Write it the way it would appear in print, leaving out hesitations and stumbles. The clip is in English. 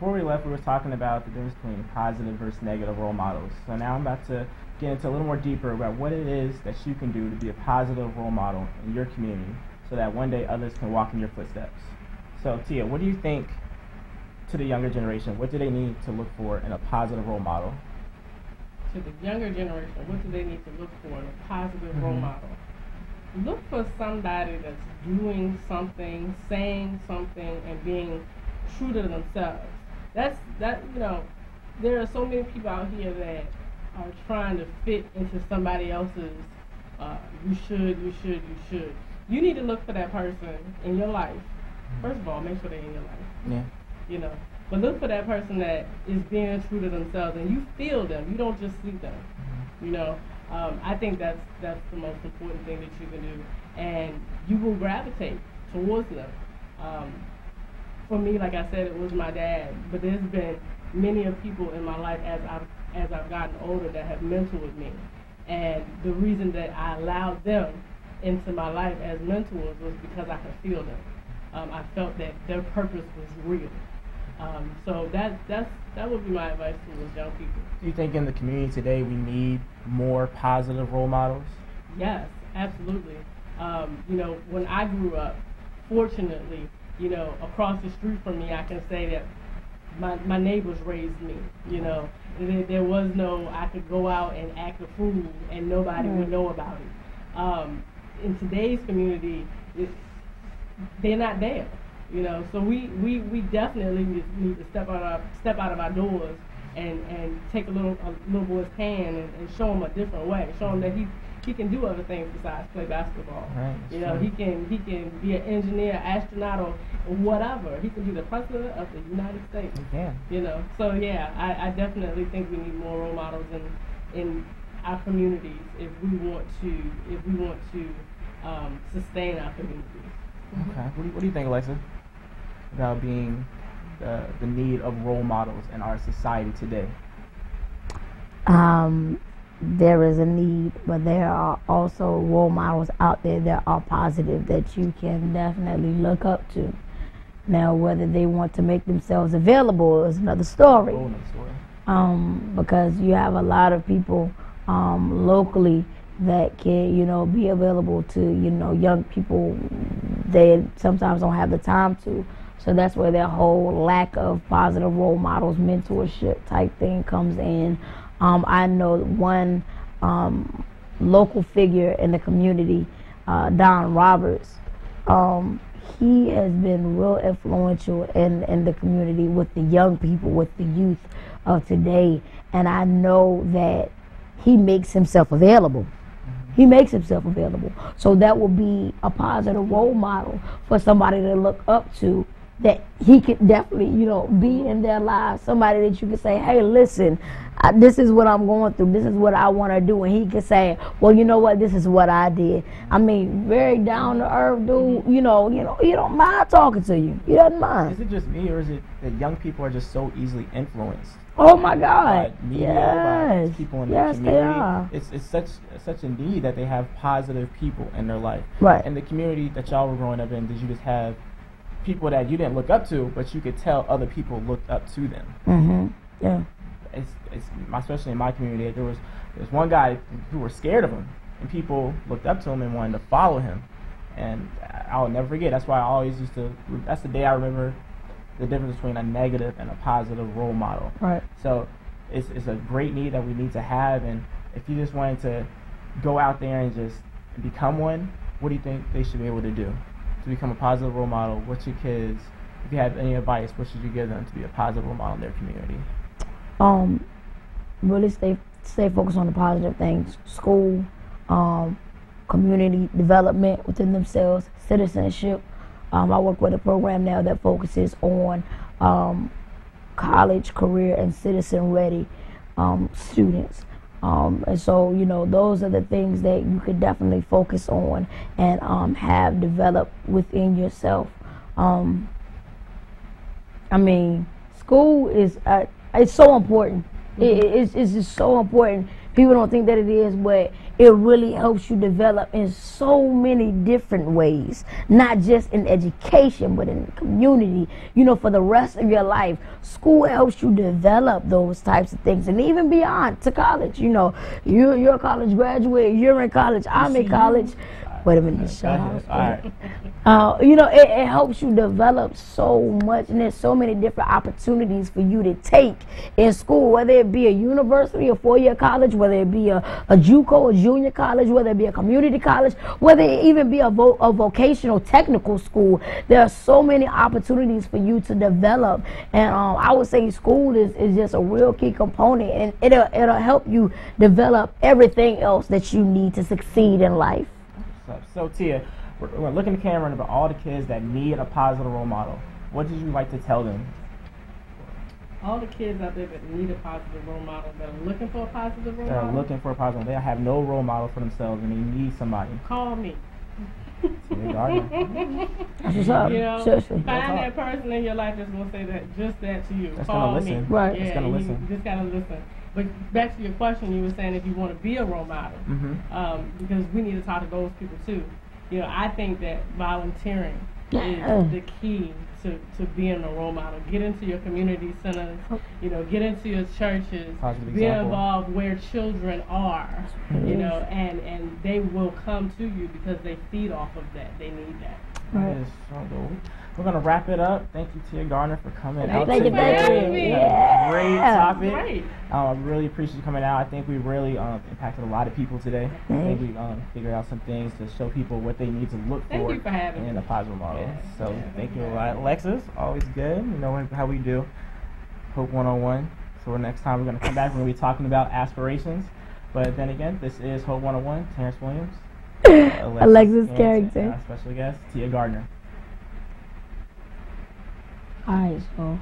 before we left, we were talking about the difference between positive versus negative role models. So now I'm about to get into a little more deeper about what it is that you can do to be a positive role model in your community so that one day others can walk in your footsteps. So Tia, what do you think to the younger generation, what do they need to look for in a positive role model? To the younger generation, what do they need to look for in a positive role model? Look for somebody that's doing something, saying something, and being true to themselves. There are so many people out here that are trying to fit into somebody else's you should. You need to look for that person in your life. First of all, make sure they're in your life. Yeah. But look for that person that is being true to themselves, and you feel them. You don't just see them. I think that's the most important thing that you can do, and you will gravitate towards them. For me, like I said, it was my dad, but there's been many of people in my life as I've gotten older that have mentored me, and the reason that I allowed them into my life as mentors was because I could feel them. I felt that their purpose was real. So that would be my advice to those young people. Do you think in the community today we need more positive role models? Yes, absolutely. When I grew up, fortunately, across the street from me, I can say that my neighbors raised me. There was no, I could go out and act a fool and nobody would know about it. In today's community, they're not there. So we definitely need to step out of our doors and take a little boy's hand and show him a different way. Show him that he can do other things besides play basketball. Right, he can be an engineer, astronaut, or whatever. He can be the president of the United States. He can. So yeah, I definitely think we need more role models in our communities if we want to sustain our communities. Okay. What do you think, Alexa, about being the need of role models in our society today? There is a need, but there are also role models out there that are positive that you can definitely look up to. Now, whether they want to make themselves available is another story. Because you have a lot of people locally that can, be available to, young people. They sometimes don't have the time to. So that's where their whole lack of positive role models, mentorship type thing comes in. I know one local figure in the community, Don Roberts. He has been real influential in the community with the young people, with the youth of today. And I know that he makes himself available. He makes himself available. So that will be a positive role model for somebody to look up to, that he could definitely, be in their lives. Somebody that you could say, hey, listen, this is what I'm going through. This is what I want to do. And he could say, well, you know what? This is what I did. I mean, very down to earth dude. He don't mind talking to you. He doesn't mind. Is it just me, or is it that young people are just so easily influenced? Oh my God! By media, by people in the community. They are. It's such a need that they have positive people in their life. Right. In the community that y'all were growing up in, did you just have people that you didn't look up to, but you could tell other people looked up to them? Yeah. Especially in my community, there's one guy who were scared of him, and people looked up to him and wanted to follow him. And I'll never forget. That's why I always used to. That's the day I remember the difference between a negative and a positive role model. Right. So it's a great need that we need to have. And if you just wanted to go out there and just become one, what do you think they should be able to do to become a positive role model? What's your kids? If you have any advice, what should you give them to be a positive role model in their community? Really stay focused on the positive things. School, community development within themselves, citizenship. I work with a program now that focuses on college, career, and citizen-ready students. And so, those are the things that you could definitely focus on and have developed within yourself. School is it's so important. It's just so important. People don't think that it is, but it really helps you develop in so many different ways, not just in education, but in the community, you know, for the rest of your life. School helps you develop those types of things, and even beyond to college. You know, you're a college graduate, you're in college, I'm in college. Wait a minute, shut up. All right. You know, it helps you develop so much, and there's so many different opportunities for you to take in school, whether it be a university, a four-year college, whether it be a JUCO, a junior college, whether it be a community college, whether it even be a vocational technical school. There are so many opportunities for you to develop, and I would say school is just a real key component, and it'll help you develop everything else that you need to succeed in life. So Tia, we're looking at the camera about all the kids that need a positive role model. What did you like to tell them? All the kids out there that need a positive role model, that are looking for a positive role model. They're looking for a positive. They have no role model for themselves, and they need somebody. Call me. Tia Gardner. That's what's up. You know, Seriously. find that person in your life that's gonna say that to you. That's Call gonna listen. me. Right. Yeah, That's gonna listen. You just gotta listen. But back to your question, you were saying if you want to be a role model, because we need to talk to those people too. You know, I think that volunteering is the key to being a role model. Get into your community centers, you know, get into your churches, be involved where children are, you know, and they will come to you because they feed off of that. They need that. That is so good. We're going to wrap it up. Thank you, Tia Gardner, for coming out Thank you, today. thank you. Great topic. Great. I really appreciate you coming out. I think we really impacted a lot of people today. I think we figured out some things to show people what they need to look Thank you for having in me. a positive model. Yeah. So Yeah. thank you a lot. Alexis, always good. You know how we do. Hope 101. So next time we're going to come back, we're going to be talking about aspirations. But then again, this is Hope 101. Terrance Williams. Alexis and Carrington. Special guest, Tia Gardner. All right, so